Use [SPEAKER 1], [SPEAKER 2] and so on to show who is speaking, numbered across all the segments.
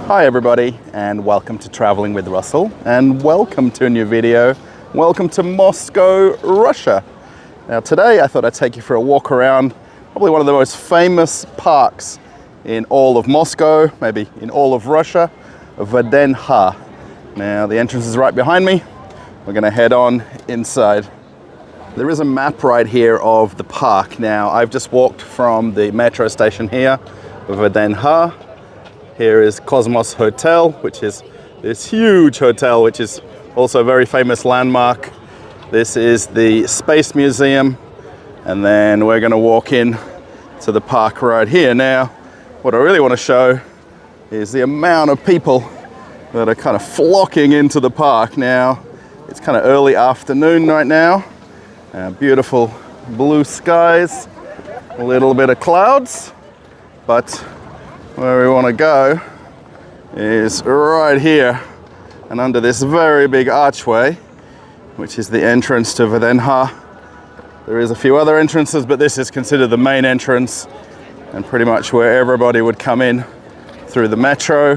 [SPEAKER 1] Hi everybody, and welcome to Traveling with Russell, and welcome to a new video. Welcome to Moscow, Russia. Now today I thought I'd take you for a walk around probably one of the most famous parks in all of Moscow, maybe in all of Russia, VDNKh. Now the entrance is right behind me. We're gonna head on inside. There is a map right here of the park. Now I've just walked from the metro station here, VDNKh. Here is Cosmos Hotel, which is this huge hotel, which is also a very famous landmark. This is the Space Museum, and then we're going to walk in to the park right here. Now, what I really want to show is the amount of people that are kind of flocking into the park. Now, it's kind of early afternoon right now. Beautiful blue skies, a little bit of clouds, but where we want to go is right here and under this very big archway, which is the entrance to VDNKh. There is a few other entrances, but this is considered the main entrance and pretty much where everybody would come in through the metro.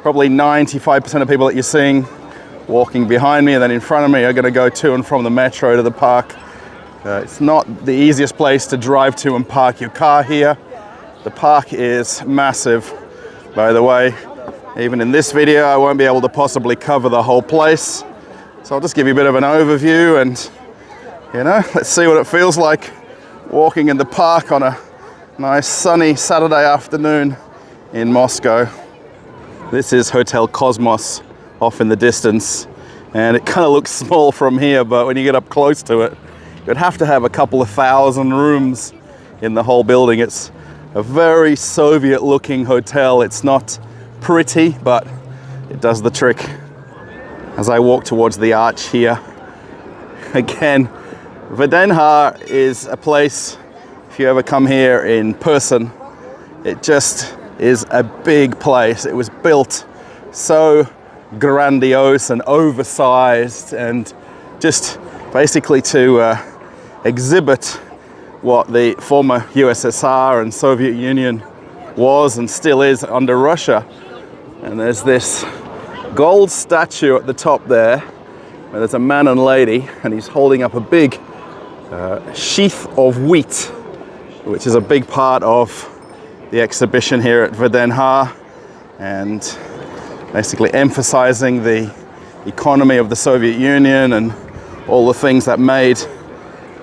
[SPEAKER 1] Probably 95% of people that you're seeing walking behind me and then in front of me are going to go to and from the metro to the park. It's not the easiest place to drive to and park your car here. The park is massive, by the way. Even in this video, I won't be able to possibly cover the whole place. So I'll just give you a bit of an overview and, let's see what it feels like walking in the park on a nice sunny Saturday afternoon in Moscow. This is Hotel Cosmos off in the distance, and it kind of looks small from here, but when you get up close to it, you'd have to have a couple of thousand rooms in the whole building. It's a very Soviet-looking hotel. It's not pretty, but it does the trick. As I walk towards the arch here, again, VDNKh is a place, if you ever come here in person, it just is a big place. It was built so grandiose and oversized, and just basically to exhibit what the former USSR and Soviet Union was and still is under Russia. And there's this gold statue at the top there, where there's a man and lady, and he's holding up a big sheath of wheat, which is a big part of the exhibition here at VDNKh, and basically emphasizing the economy of the Soviet Union and all the things that made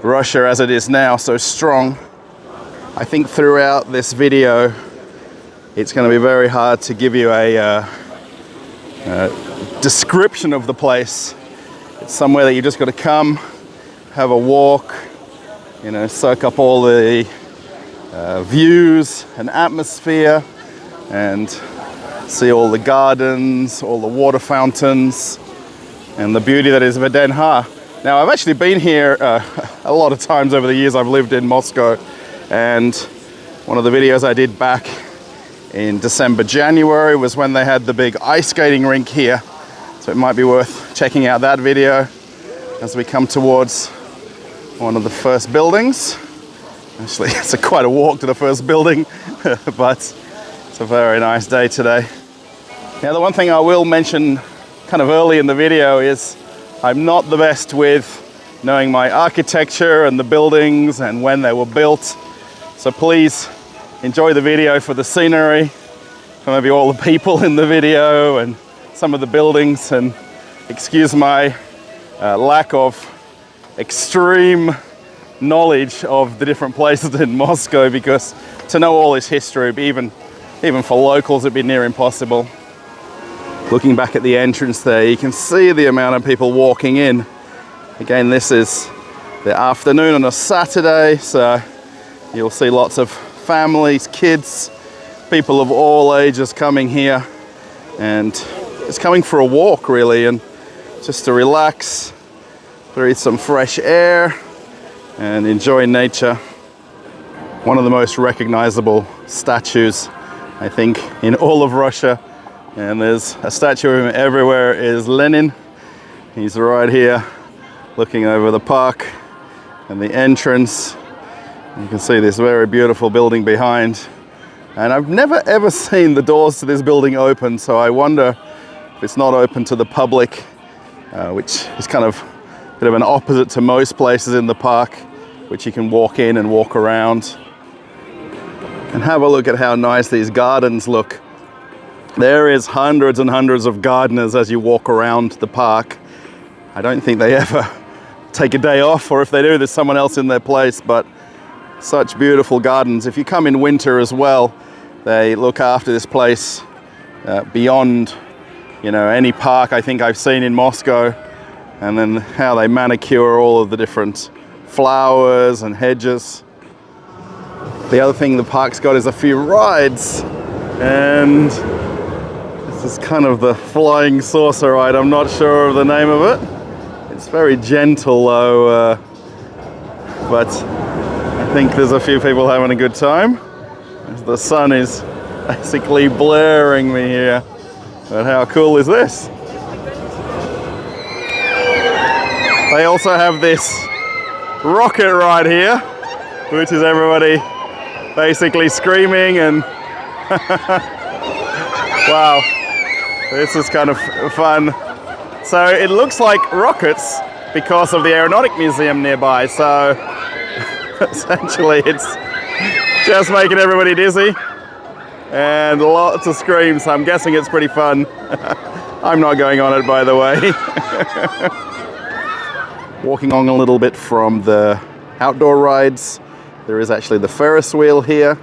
[SPEAKER 1] Russia as it is now so strong. I think throughout this video it's going to be very hard to give you a description of the place. It's somewhere that you just got to come, have a walk, soak up all the views and atmosphere, and see all the gardens, all the water fountains, and the beauty that is VDNKh. Now, I've actually been here a lot of times over the years I've lived in Moscow, and one of the videos I did back in December, January was when they had the big ice skating rink here. So it might be worth checking out that video as we come towards one of the first buildings. Actually, it's quite a walk to the first building, but it's a very nice day today. Now, the one thing I will mention kind of early in the video is I'm not the best with knowing my architecture and the buildings and when they were built. So please enjoy the video for the scenery, for maybe all the people in the video and some of the buildings, and excuse my lack of extreme knowledge of the different places in Moscow, because to know all this history, even for locals, it'd be near impossible. Looking back at the entrance there, you can see the amount of people walking in. Again, this is the afternoon on a Saturday, so you'll see lots of families, kids, people of all ages coming here, and just coming for a walk really, and just to relax, breathe some fresh air, and enjoy nature. One of the most recognizable statues, I think, in all of Russia. And there's a statue of him everywhere, is Lenin. He's right here looking over the park and the entrance. You can see this very beautiful building behind And I've never ever seen the doors to this building open, so I wonder if it's not open to the public, which is kind of a bit of an opposite to most places in the park, which you can walk in and walk around. And have a look at how nice these gardens look. There is hundreds and hundreds of gardeners as you walk around the park. I don't think they ever take a day off, or if they do, there's someone else in their place, but such beautiful gardens. If you come in winter as well, they look after this place beyond, you know, any park I think I've seen in Moscow. And then how they manicure all of the different flowers and hedges. The other thing the park's got is a few rides, and this is kind of the flying saucer ride. I'm not sure of the name of it. It's very gentle though, but I think there's a few people having a good time. The sun is basically blaring me here, but how cool is this? They also have this rocket ride here, which is everybody basically screaming and wow, this is kind of fun. So it looks like rockets because of the aeronautic museum nearby, so essentially it's just making everybody dizzy and lots of screams, so I'm guessing it's pretty fun. I'm not going on it, by the way. Walking on a little bit from the outdoor rides, there is actually the Ferris wheel here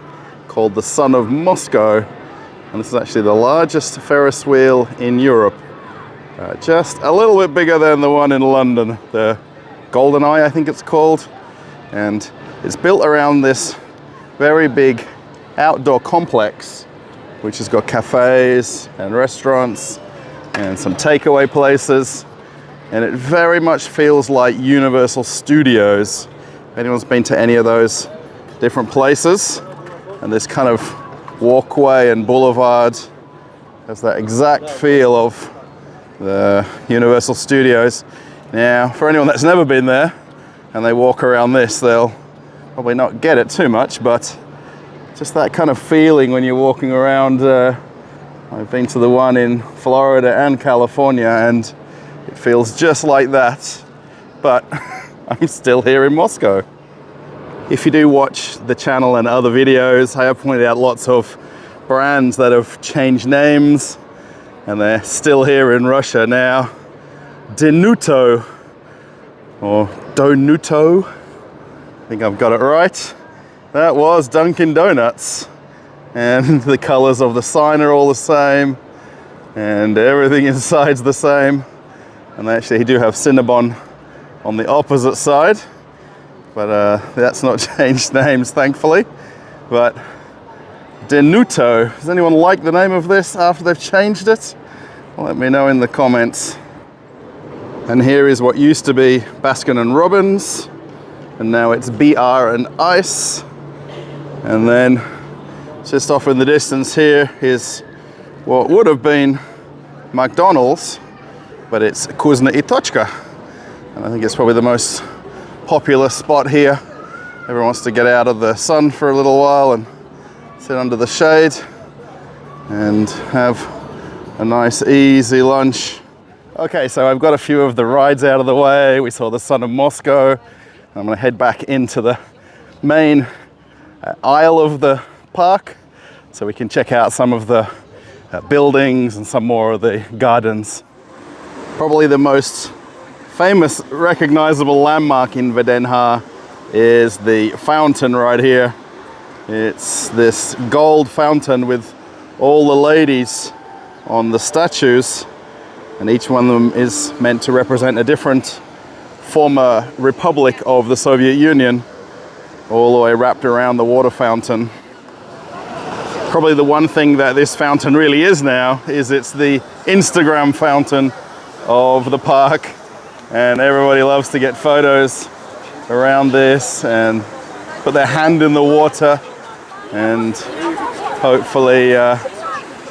[SPEAKER 1] called the Sun of Moscow, and this is actually the largest Ferris wheel in Europe. Just a little bit bigger than the one in London, the Golden Eye I think it's called, and it's built around this very big outdoor complex which has got cafes and restaurants and some takeaway places. And it very much feels like Universal Studios. If anyone's been to any of those different places, and this kind of walkway and boulevard has that exact feel of the Universal Studios. Now, for anyone that's never been there and they walk around this, they'll probably not get it too much, but just that kind of feeling when you're walking around. I've been to the one in Florida and California, and it feels just like that, but I'm still here in Moscow. If you do watch the channel and other videos, I have pointed out lots of brands that have changed names, and they're still here in Russia now. Denuto, or Donuto, I think I've got it right. That was Dunkin' Donuts, and the colors of the sign are all the same, and everything inside's the same. And they actually do have Cinnabon on the opposite side, but that's not changed names, thankfully. But Denuto, does anyone like the name of this after they've changed it? Well, let me know in the comments. And here is what used to be Baskin and Robbins, and now it's BR and Ice. And then just off in the distance here is what would have been McDonald's, but it's Kuzna i Tochka. And I think it's probably the most popular spot here. Everyone wants to get out of the sun for a little while and sit under the shade and have a nice easy lunch. Okay, so I've got a few of the rides out of the way. We saw the Sun of Moscow. I'm gonna head back into the main aisle of the park so we can check out some of the buildings and some more of the gardens. Probably the most famous recognizable landmark in VDNKh is the fountain right here. It's this gold fountain with all the ladies on the statues, and each one of them is meant to represent a different former republic of the Soviet Union, all the way wrapped around the water fountain. Probably the one thing that this fountain really is now is it's the Instagram fountain of the park, and everybody loves to get photos around this and put their hand in the water and hopefully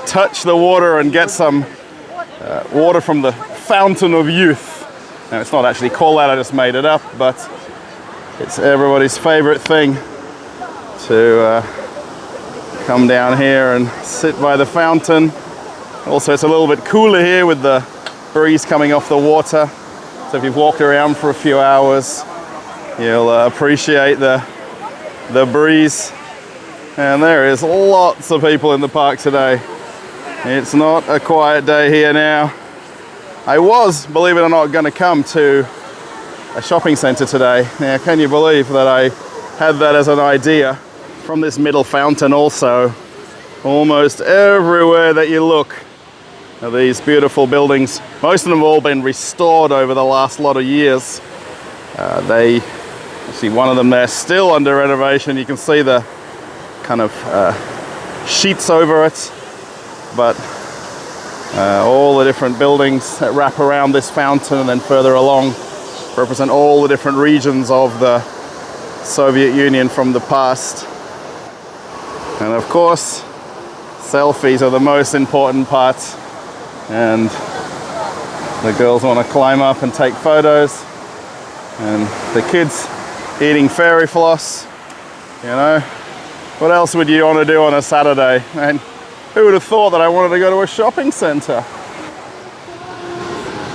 [SPEAKER 1] touch the water and get some water from the fountain of youth. Now, it's not actually called that, I just made it up, but it's everybody's favorite thing to come down here and sit by the fountain. Also, it's a little bit cooler here with the breeze coming off the water. So if you've walked around for a few hours, you'll appreciate the breeze. And there is lots of people in the park today. It's not a quiet day here now. I was, believe it or not, going to come to a shopping center today. Now, can you believe that I had that as an idea? From this middle fountain also, almost everywhere that you look are these beautiful buildings. Most of them have all been restored over the last lot of years. You see one of them there still under renovation. You can see the kind of sheets over it, but all the different buildings that wrap around this fountain and then further along represent all the different regions of the Soviet Union from the past. And of course, selfies are the most important part, and the girls want to climb up and take photos, and the kids eating fairy floss. You know, what else would you want to do on a Saturday? And who would have thought that I wanted to go to a shopping center?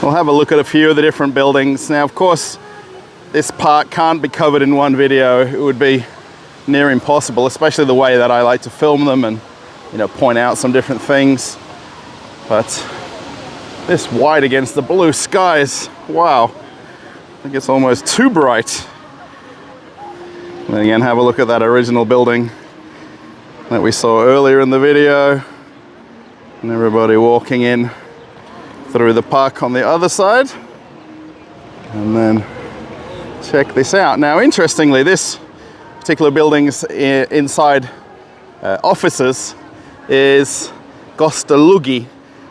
[SPEAKER 1] We'll have a look at a few of the different buildings. Now, of course, this park can't be covered in one video. It would be near impossible, especially the way that I like to film them and, you know, point out some different things. But this white against the blue skies, wow, I think it's almost too bright. And again, have a look at that original building that we saw earlier in the video, and everybody walking in through the park on the other side. And then check this out. Now, interestingly, this particular building's inside offices is Gostalugi.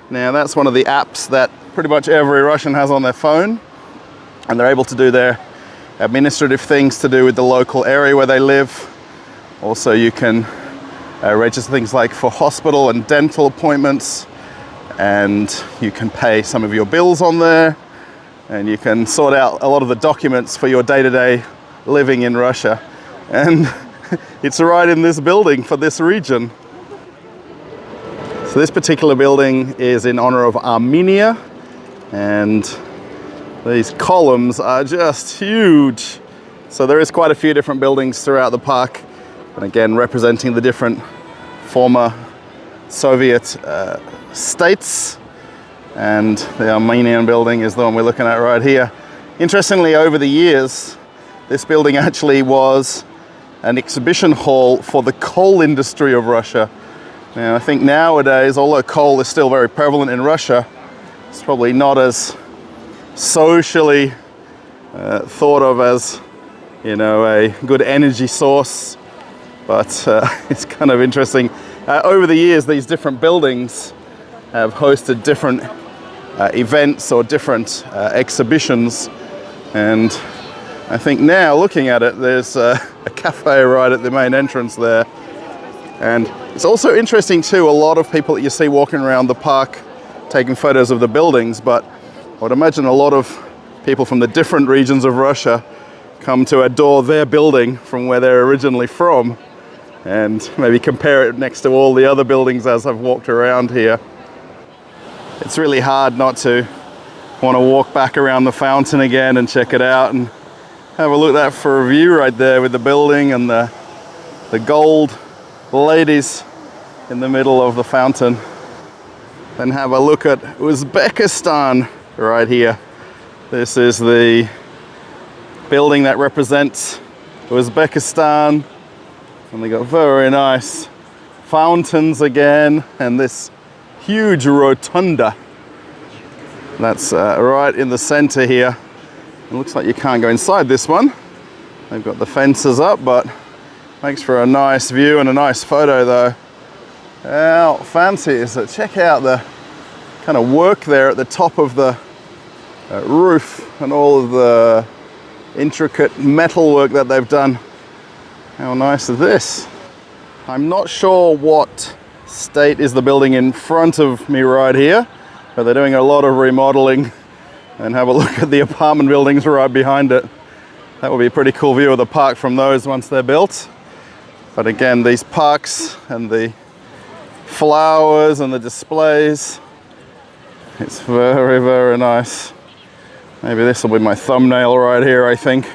[SPEAKER 1] Now, that's one of the apps that pretty much every Russian has on their phone, and they're able to do their administrative things to do with the local area where they live. Also, you can register things like for hospital and dental appointments, and you can pay some of your bills on there, and you can sort out a lot of the documents for your day-to-day living in Russia. And it's right in this building for this region. So this particular building is in honor of Armenia, and these columns are just huge. So there is quite a few different buildings throughout the park, and again, representing the different former Soviet states. And the Armenian building is the one we're looking at right here. Interestingly, over the years, this building actually was an exhibition hall for the coal industry of Russia. Now, I think nowadays, although coal is still very prevalent in Russia, it's probably not as socially thought of as, you know, a good energy source. But it's kind of interesting. Over the years, these different buildings have hosted different events or different exhibitions. And I think now, looking at it, there's a cafe right at the main entrance there. And it's also interesting too, a lot of people that you see walking around the park taking photos of the buildings, but I would imagine a lot of people from the different regions of Russia come to adore their building from where they're originally from, and maybe compare it next to all the other buildings as I've walked around here. It's really hard not to want to walk back around the fountain again and check it out and have a look at that for a view right there with the building and the gold ladies in the middle of the fountain. Then have a look at Uzbekistan right here. This is the building that represents Uzbekistan, and they got very nice fountains again, and this huge rotunda that's right in the center here. It looks like you can't go inside this one. They've got the fences up, but makes for a nice view and a nice photo though. How fancy is it? Check out the kind of work there at the top of the roof and all of the intricate metal work that they've done. How nice is this? I'm not sure what state is the building in front of me right here, but they're doing a lot of remodeling. And have a look at the apartment buildings right behind it. That would be a pretty cool view of the park from those once they're built. But again, these parks and the flowers and the displays, it's very, very nice. Maybe this will be my thumbnail right here, I think.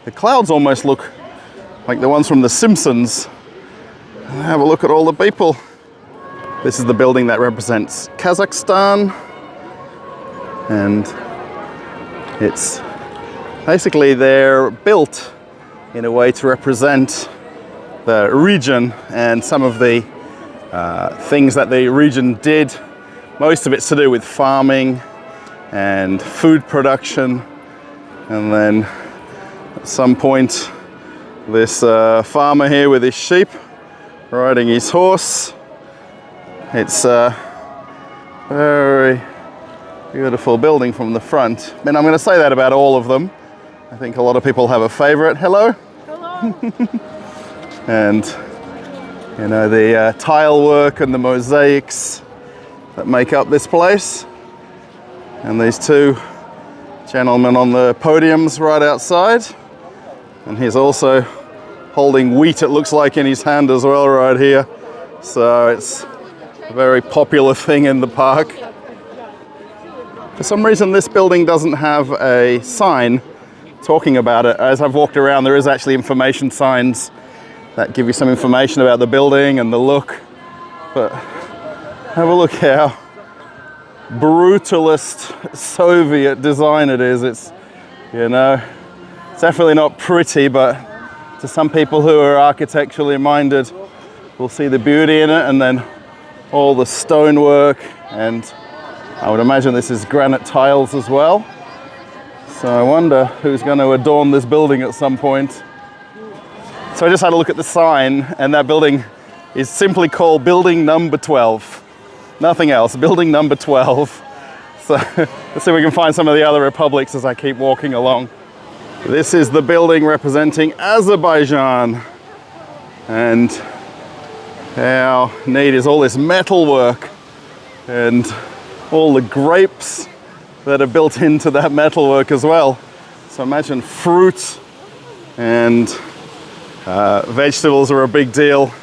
[SPEAKER 1] The clouds almost look like the ones from The Simpsons. And have a look at all the people. This is the building that represents Kazakhstan. And it's basically they're built in a way to represent the region and some of the things that the region did. Most of it's to do with farming and food production. And then at some point, this farmer here with his sheep riding his horse. It's a very beautiful building from the front. And I'm going to say that about all of them. I think a lot of people have a favorite. Hello?
[SPEAKER 2] Hello.
[SPEAKER 1] And you know, the tile work and the mosaics that make up this place. And these two gentlemen on the podiums right outside. And he's also holding wheat, it looks like, in his hand as well right here. So it's a very popular thing in the park. For some reason, this building doesn't have a sign talking about it. As I've walked around, there is actually information signs that give you some information about the building and the look. But have a look how brutalist Soviet design it is. It's, you know, it's definitely not pretty, but to some people who are architecturally minded will see the beauty in it, and then all the stonework, and I would imagine this is granite tiles as well. So I wonder who's going to adorn this building at some point. So I just had a look at the sign, and that building is simply called Building Number 12. Nothing else, Building Number 12. So let's see if we can find some of the other republics as I keep walking along. This is the building representing Azerbaijan. And how neat is all this metalwork and all the grapes that are built into that metalwork as well. So imagine fruit and vegetables are a big deal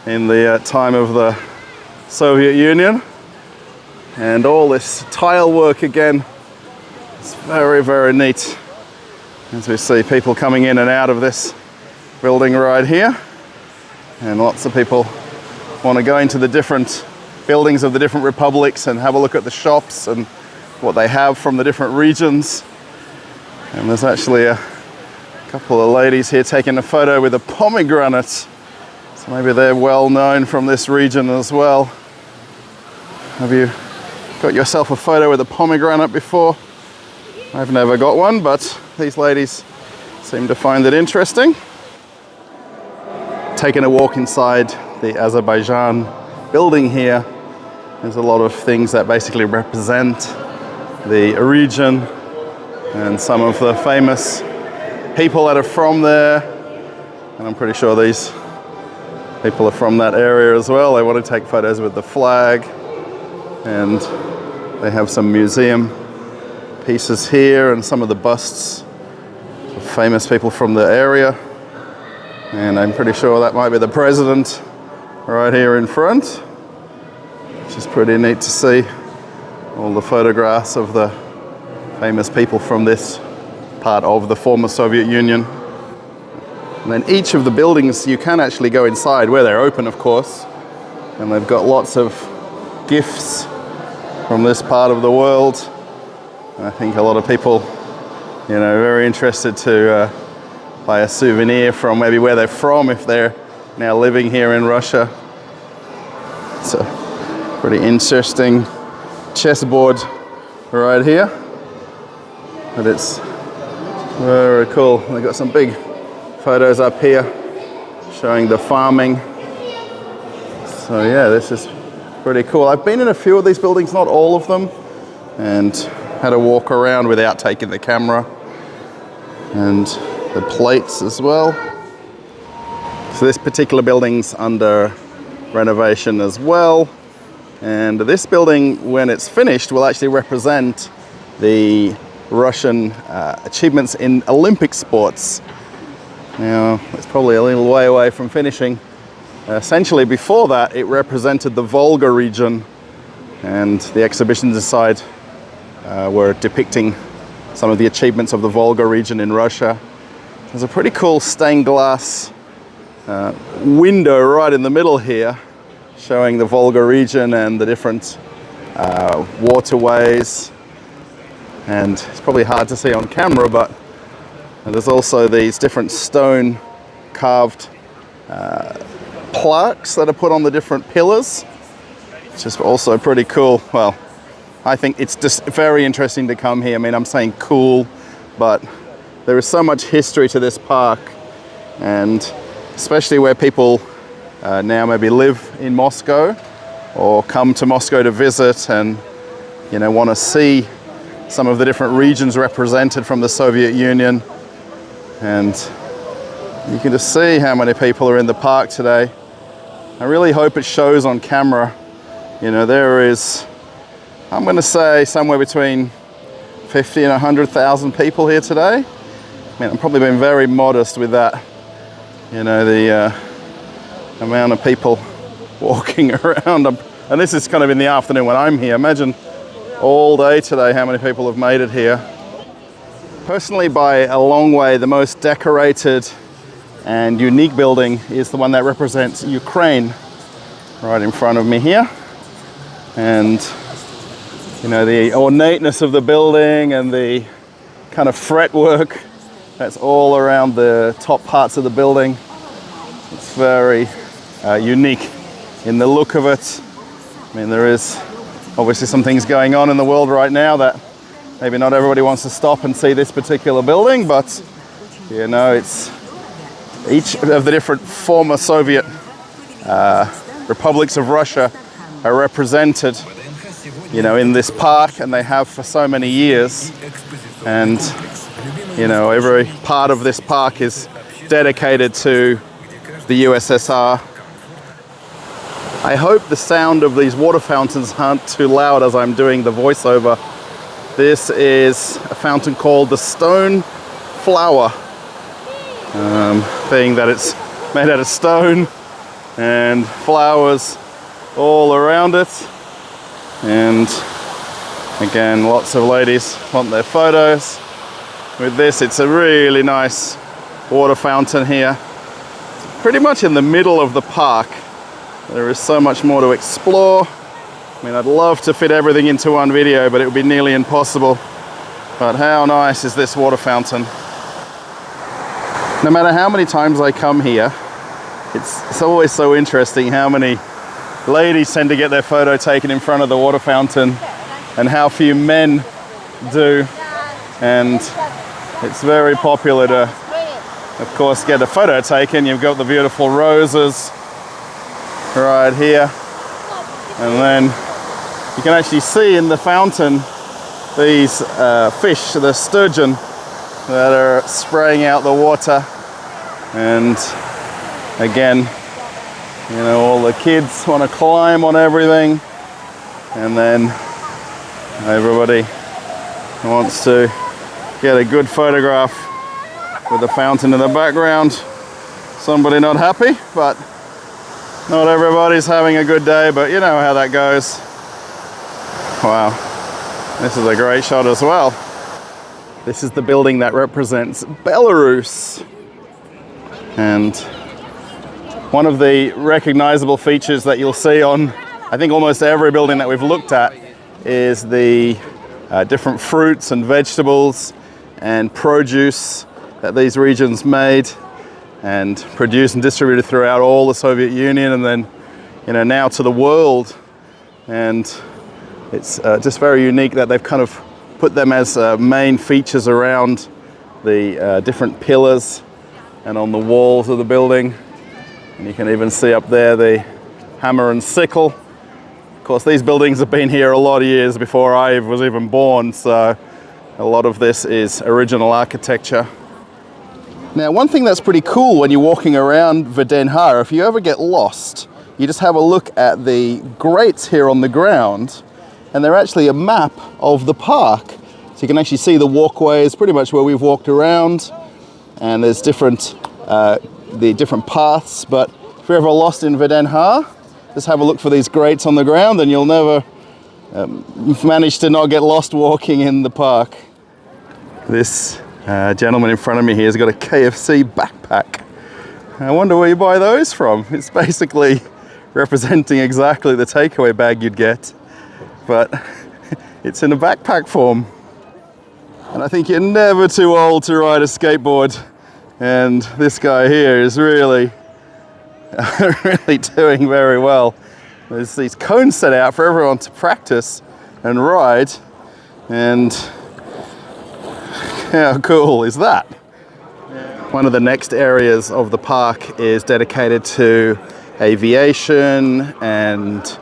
[SPEAKER 1] in the time of the Soviet Union. And all this tile work again, it's very, very neat. As we see people coming in and out of this building right here. And lots of people want to go into the different buildings of the different republics and have a look at the shops and what they have from the different regions. And there's actually a couple of ladies here taking a photo with a pomegranate. So maybe they're well known from this region as well. Have you got yourself a photo with a pomegranate before? I've never got one, but these ladies seem to find it interesting. Taking a walk inside the Azerbaijan building here, there's a lot of things that basically represent the region and some of the famous people that are from there. And I'm pretty sure these people are from that area as well. They want to take photos with the flag, and they have some museum pieces here and some of the busts of famous people from the area. And I'm pretty sure that might be the president right here in front, which is pretty neat to see all the photographs of the famous people from this part of the former Soviet Union. And then each of the buildings, you can actually go inside where they're open, of course, and they've got lots of gifts from this part of the world. And I think a lot of people, you know, very interested to buy a souvenir from maybe where they're from if they're now living here in Russia. It's a pretty interesting chessboard right here, but it's very cool. They've got some big photos up here showing the farming. So yeah, this is pretty cool. I've been in a few of these buildings, not all of them, and had a walk around without taking the camera, and the plates as well. So this particular building's under renovation as well, and this building, when it's finished, will actually represent the Russian achievements in Olympic sports. Now, it's probably a little way away from finishing. Essentially, before that, it represented the Volga region, and the exhibitions inside were depicting some of the achievements of the Volga region in Russia. There's a pretty cool stained glass window right in the middle here, showing the Volga region and the different waterways. And it's probably hard to see on camera, but there's also these different stone carved plaques that are put on the different pillars, which is also pretty cool. Well, I think it's just very interesting to come here. I mean, I'm saying cool, but there is so much history to this park, and especially where people now maybe live in Moscow or come to Moscow to visit and, you know, want to see some of the different regions represented from the Soviet Union. And you can just see how many people are in the park today. I really hope it shows on camera. You know, there is, I'm going to say, somewhere between 50 and 100,000 people here today. I mean, I'm probably being very modest with that. You know, the amount of people walking around. And this is kind of in the afternoon when I'm here. Imagine all day today how many people have made it here. Personally, by a long way, the most decorated and unique building is the one that represents Ukraine, right in front of me here. And, you know, the ornateness of the building and the kind of fretwork that's all around the top parts of the building. It's very unique in the look of it. I mean, there is obviously some things going on in the world right now that maybe not everybody wants to stop and see this particular building, but, you know, it's each of the different former Soviet republics of Russia are represented, you know, in this park, and they have for so many years. And, you know, every part of this park is dedicated to the USSR. I hope the sound of these water fountains aren't too loud as I'm doing the voiceover. This is a fountain called the Stone Flower, being that it's made out of stone and flowers all around it. And again, lots of ladies want their photos with this. It's a really nice water fountain here, pretty much in the middle of the park. There is so much more to explore. I mean, I'd love to fit everything into one video, but it would be nearly impossible. But how nice is this water fountain? No matter how many times I come here, it's always so interesting how many ladies tend to get their photo taken in front of the water fountain and how few men do. And it's very popular to, of course, get a photo taken. You've got the beautiful roses right here, and then you can actually see in the fountain these fish, the sturgeon, that are spraying out the water. And again, you know, all the kids want to climb on everything, and then everybody wants to get a good photograph with the fountain in the background. Somebody not happy, but not everybody's having a good day, but you know how that goes. Wow, this is a great shot as well. This is the building that represents Belarus. And one of the recognizable features that you'll see on, I think, almost every building that we've looked at is the different fruits and vegetables and produce that these regions made and produced and distributed throughout all the Soviet Union, and then, you know, now to the world. And it's just very unique that they've kind of put them as main features around the different pillars and on the walls of the building. And you can even see up there the hammer and sickle. Of course, these buildings have been here a lot of years before I was even born, so a lot of this is original architecture. Now, one thing that's pretty cool when you're walking around VDNKh, if you ever get lost, you just have a look at the grates here on the ground, and they're actually a map of the park. So you can actually see the walkways pretty much where we've walked around, and there's different the different paths, but if you're ever lost in VDNKh, just have a look for these grates on the ground and you'll never manage to not get lost walking in the park. This gentleman in front of me here has got a KFC backpack. I wonder where you buy those from. It's basically representing exactly the takeaway bag you'd get, but it's in a backpack form. And I think you're never too old to ride a skateboard. And this guy here is really, really doing very well. There's these cones set out for everyone to practice and ride. And how cool is that? One of the next areas of the park is dedicated to aviation and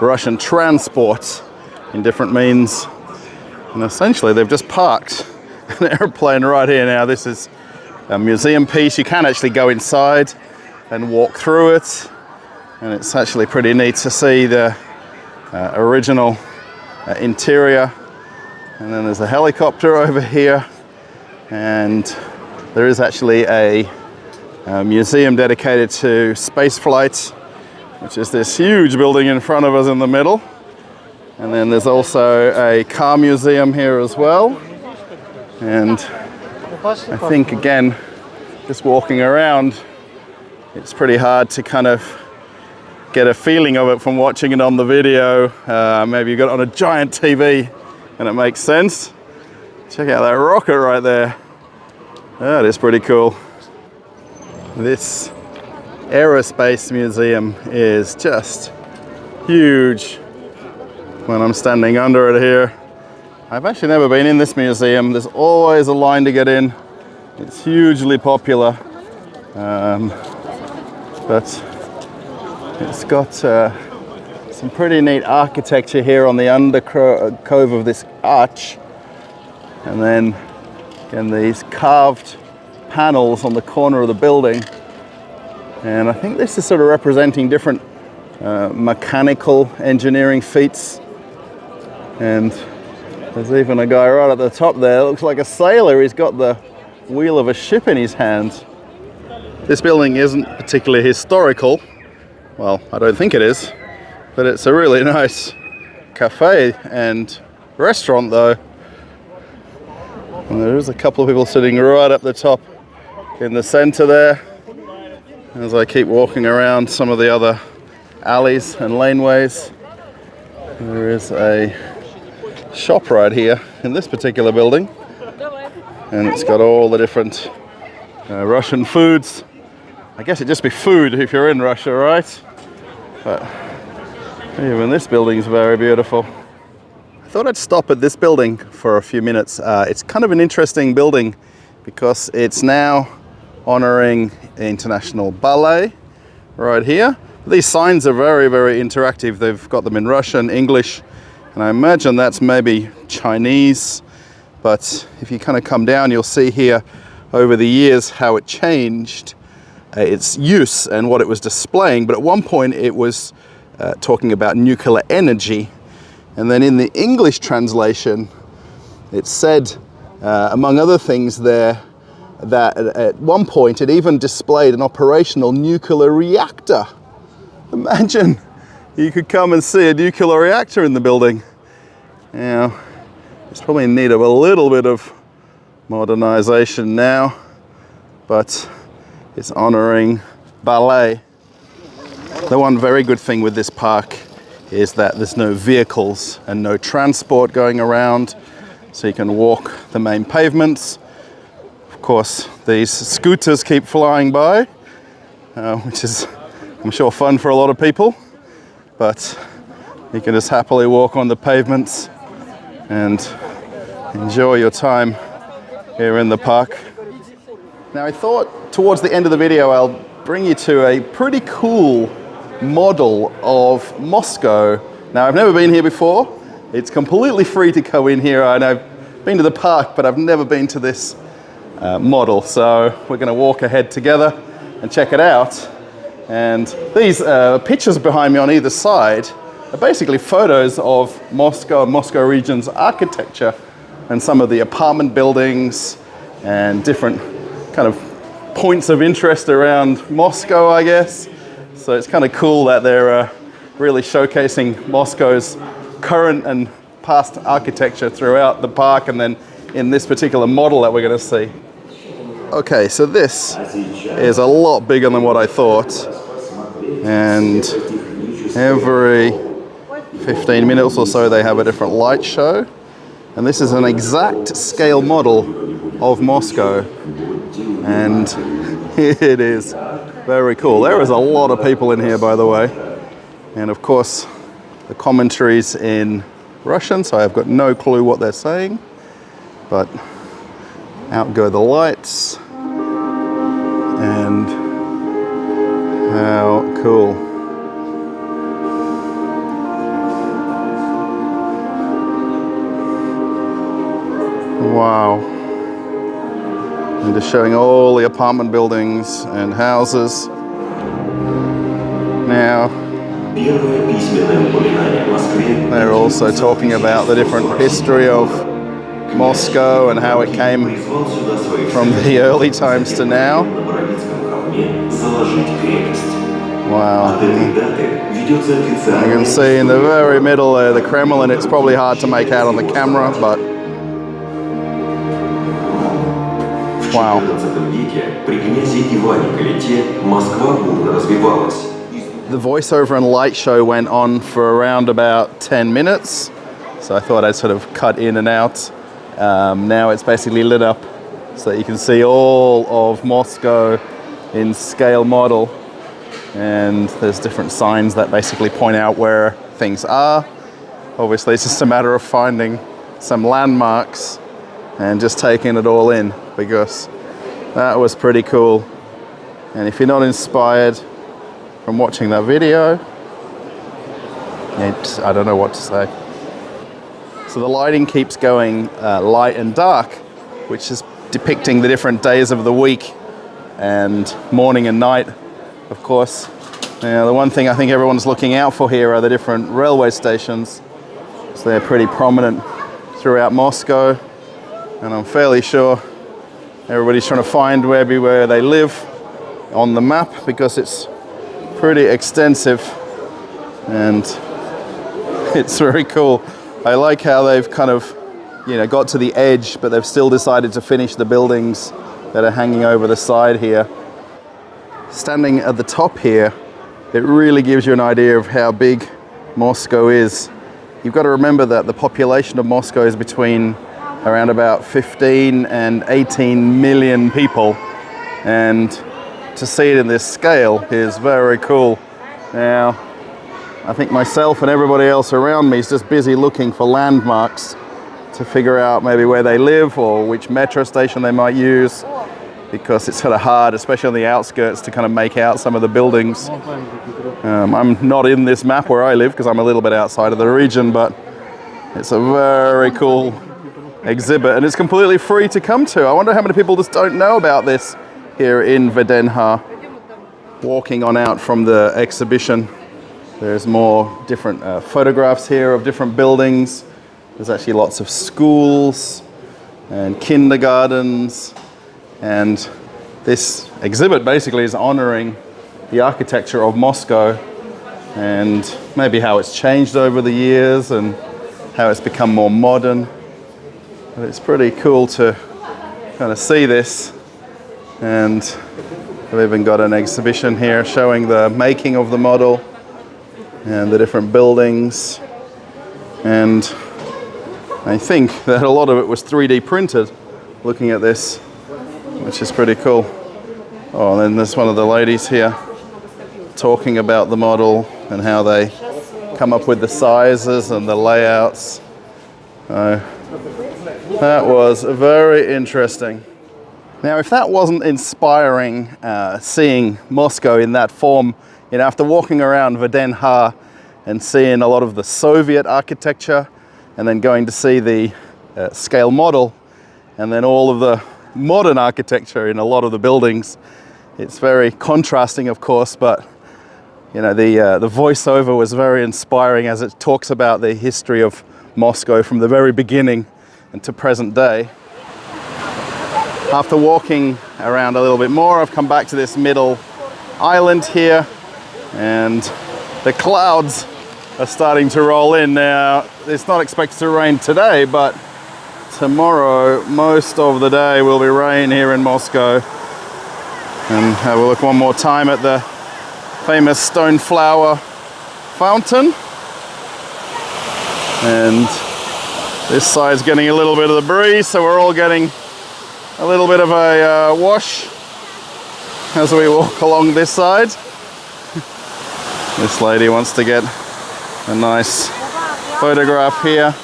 [SPEAKER 1] Russian transport in different means. And essentially they've just parked an airplane right here. Now this is a museum piece. You can actually go inside and walk through it. And it's actually pretty neat to see the original interior. And then there's a helicopter over here. And there is actually a museum dedicated to space flight, which is this huge building in front of us in the middle. And then there's also a car museum here as well. And I think, again, just walking around, it's pretty hard to kind of get a feeling of it from watching it on the video. Maybe you've got it on a giant TV and it makes sense. Check out that rocket right there. That is pretty cool. This aerospace museum is just huge when I'm standing under it here. I've actually never been in this museum. There's always a line to get in. It's hugely popular. But it's got some pretty neat architecture here on the undercove of this arch. And then again, these carved panels on the corner of the building. And I think this is sort of representing different mechanical engineering feats. And there's even a guy right at the top there. It looks like a sailor. He's got the wheel of a ship in his hand. This building isn't particularly historical. Well, I don't think it is. But it's a really nice cafe and restaurant though. And there is a couple of people sitting right up the top in the center there. As I keep walking around some of the other alleys and laneways, there is a shop right here in this particular building. And it's got all the different Russian foods. I guess it'd just be food if you're in Russia, right? But even this building is very beautiful. I thought I'd stop at this building for a few minutes. It's kind of an interesting building because it's now honoring International Ballet right here. These signs are very, very interactive. They've got them in Russian, English, and I imagine that's maybe Chinese. But if you kind of come down, you'll see here over the years how it changed its use and what it was displaying. But at one point it was talking about nuclear energy. And then in the English translation, it said, among other things there, that at one point it even displayed an operational nuclear reactor. Imagine you could come and see a nuclear reactor in the building. Now, it's probably in need of a little bit of modernization now, but it's honoring ballet. The one very good thing with this park is that there's no vehicles and no transport going around, so you can walk the main pavements. Of course, these scooters keep flying by, which is, I'm sure, fun for a lot of people, but you can just happily walk on the pavements and enjoy your time here in the park. Now, I thought towards the end of the video I'll bring you to a pretty cool model of Moscow. Now, I've never been here before. It's completely free to go in here, and I've been to the park, but I've never been to this model. So we're going to walk ahead together and check it out. And these pictures behind me on either side are basically photos of Moscow and Moscow region's architecture and some of the apartment buildings and different kind of points of interest around Moscow, I guess. So it's kind of cool that they're really showcasing Moscow's current and past architecture throughout the park, and then in this particular model that we're going to see. Okay, so this is a lot bigger than what I thought, and every 15 minutes or so they have a different light show, and this is an exact scale model of Moscow, and it is very cool. There is a lot of people in here, by the way, and of course the commentary's in Russian, so I've got no clue what they're saying, but out go the lights, and how cool. Wow. And just showing all the apartment buildings and houses. Now, they're also talking about the different history of Moscow and how it came from the early times to now. Wow. You can see in the very middle there the Kremlin. It's probably hard to make out on the camera, but wow. The voiceover and light show went on for around about 10 minutes, so I thought I'd sort of cut in and out. Now it's basically lit up so that you can see all of Moscow in scale model, and there's different signs that basically point out where things are. Obviously it's just a matter of finding some landmarks and just taking it all in, because that was pretty cool. And if you're not inspired from watching that video, I don't know what to say. So the lighting keeps going light and dark, which is depicting the different days of the week and morning and night, of course. Now, the one thing I think everyone's looking out for here are the different railway stations. So they're pretty prominent throughout Moscow, and I'm fairly sure everybody's trying to find maybe where they live on the map, because it's pretty extensive and it's very cool. I like how they've kind of, got to the edge, but they've still decided to finish the buildings that are hanging over the side here. Standing at the top here, it really gives you an idea of how big Moscow is. You've got to remember that the population of Moscow is between around about 15 and 18 million people, and to see it in this scale is very cool. Now, I think myself and everybody else around me is just busy looking for landmarks to figure out maybe where they live or which metro station they might use, because it's sort of hard, especially on the outskirts, to kind of make out some of the buildings. I'm not in this map where I live because I'm a little bit outside of the region, but it's a very cool exhibit, and it's completely free to come to. I wonder how many people just don't know about this here in VDNKh. Walking on out from the exhibition, there's more different photographs here of different buildings. There's actually lots of schools and kindergartens, and this exhibit basically is honoring the architecture of Moscow and maybe how it's changed over the years and how it's become more modern. But it's pretty cool to kind of see this, and we've even got an exhibition here showing the making of the model and the different buildings, and I think that a lot of it was 3D printed, looking at this, which is pretty cool. Oh, and then there's one of the ladies here talking about the model and how they come up with the sizes and the layouts. That was very interesting. Now, if that wasn't inspiring, seeing Moscow in that form, after walking around VDNKh and seeing a lot of the Soviet architecture, and then going to see the scale model, and then all of the modern architecture in a lot of the buildings, it's very contrasting, of course, but the voiceover was very inspiring as it talks about the history of Moscow from the very beginning and to present day. After walking around a little bit more, I've come back to this middle island here, and the clouds are starting to roll in now. It's not expected to rain today, but tomorrow, most of the day will be rain here in Moscow. And have a look one more time at the famous stone flower fountain. And this side's getting a little bit of the breeze, so we're all getting a little bit of a wash as we walk along this side. This lady wants to get a nice photograph here.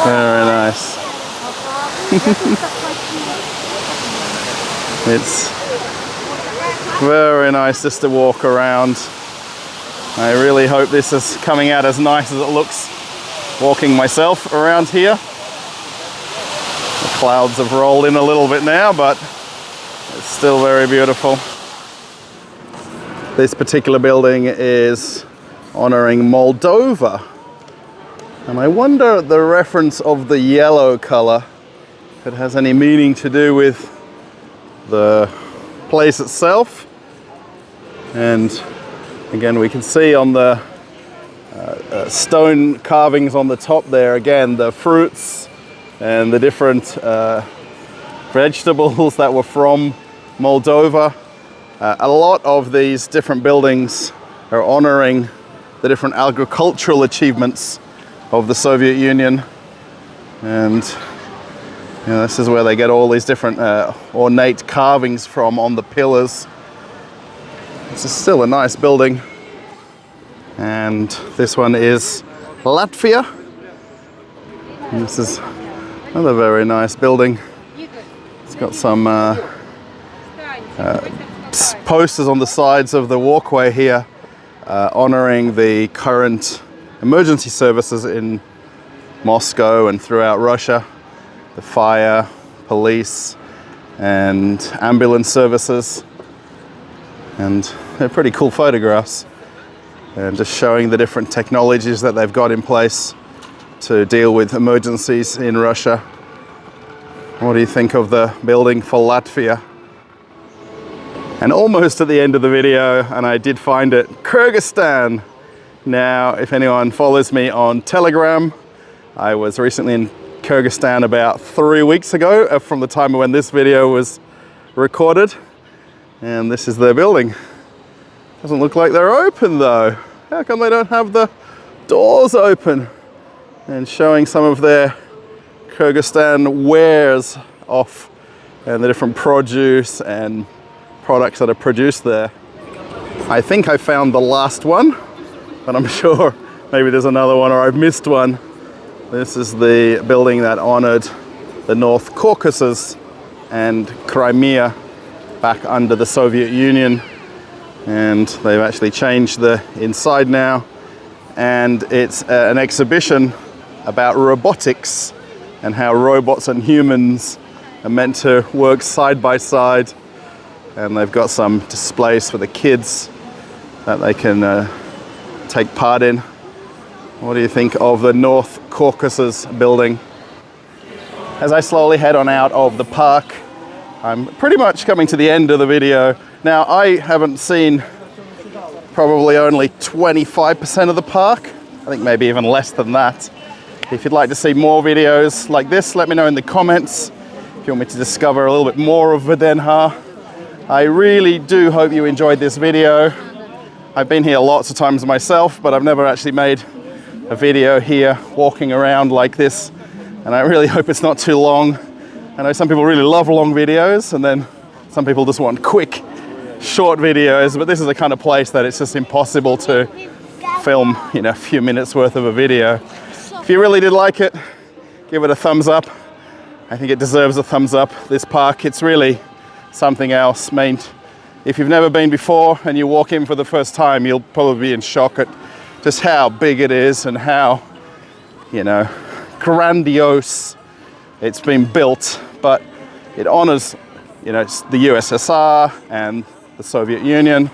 [SPEAKER 1] Very nice. It's very nice just to walk around. I really hope this is coming out as nice as it looks walking myself around here. The clouds have rolled in a little bit now, but it's still very beautiful. This particular building is honoring Moldova. And I wonder the reference of the yellow color, if it has any meaning to do with the place itself. And again, we can see on the stone carvings on the top there, again, the fruits and the different vegetables that were from Moldova. A lot of these different buildings are honoring the different agricultural achievements of the Soviet Union. And you know, this is where they get all these different ornate carvings from on the pillars. This is still a nice building. And this one is Latvia. And this is another very nice building. It's got some posters on the sides of the walkway here honoring the current emergency services in Moscow and throughout Russia. The fire, police, and ambulance services. And they're pretty cool photographs. And just showing the different technologies that they've got in place to deal with emergencies in Russia. What do you think of the building for Latvia? And almost at the end of the video, and I did find it, Kyrgyzstan. Now, if anyone follows me on Telegram, I was recently in Kyrgyzstan about 3 weeks ago from the time when this video was recorded. And this is their building. Doesn't look like they're open though. How come they don't have the doors open? And showing some of their Kyrgyzstan wares off and the different produce and products that are produced there. I think I found the last one, but I'm sure maybe there's another one or I've missed one. This is the building that honored the North Caucasus and Crimea back under the Soviet Union. And they've actually changed the inside now. And it's an exhibition about robotics and how robots and humans are meant to work side by side. And they've got some displays for the kids that they can take part in. What do you think of the North Caucasus building? As I slowly head on out of the park, I'm pretty much coming to the end of the video. Now, I haven't seen probably only 25% of the park. I think maybe even less than that. If you'd like to see more videos like this, let me know in the comments. If you want me to discover a little bit more of VDNKh. I really do hope you enjoyed this video. I've been here lots of times myself, but I've never actually made a video here walking around like this. And I really hope it's not too long. I know some people really love long videos, and then some people just want quick, short videos, but this is the kind of place that it's just impossible to film, you know, a few minutes worth of a video. If you really did like it, give it a thumbs up. I think it deserves a thumbs up. This park, it's really something else. I mean, if you've never been before and you walk in for the first time, you'll probably be in shock at just how big it is and how, you know, grandiose it's been built. But it honors, you know, the USSR and the Soviet Union,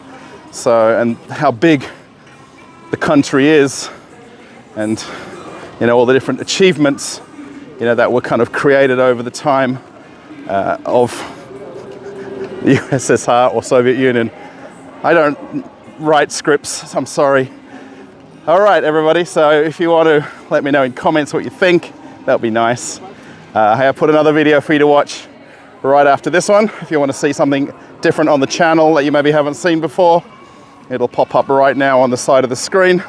[SPEAKER 1] so, and how big the country is, and you know, all the different achievements you know, that were kind of created over the time of the USSR or Soviet Union. I don't write scripts, I'm sorry. All right, everybody, so if you want to let me know in comments what you think, that would be nice. I put another video for you to watch right after this one. If you want to see something different on the channel that you maybe haven't seen before, it'll pop up right now on the side of the screen.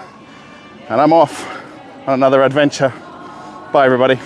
[SPEAKER 1] And I'm off on another adventure. Bye, everybody.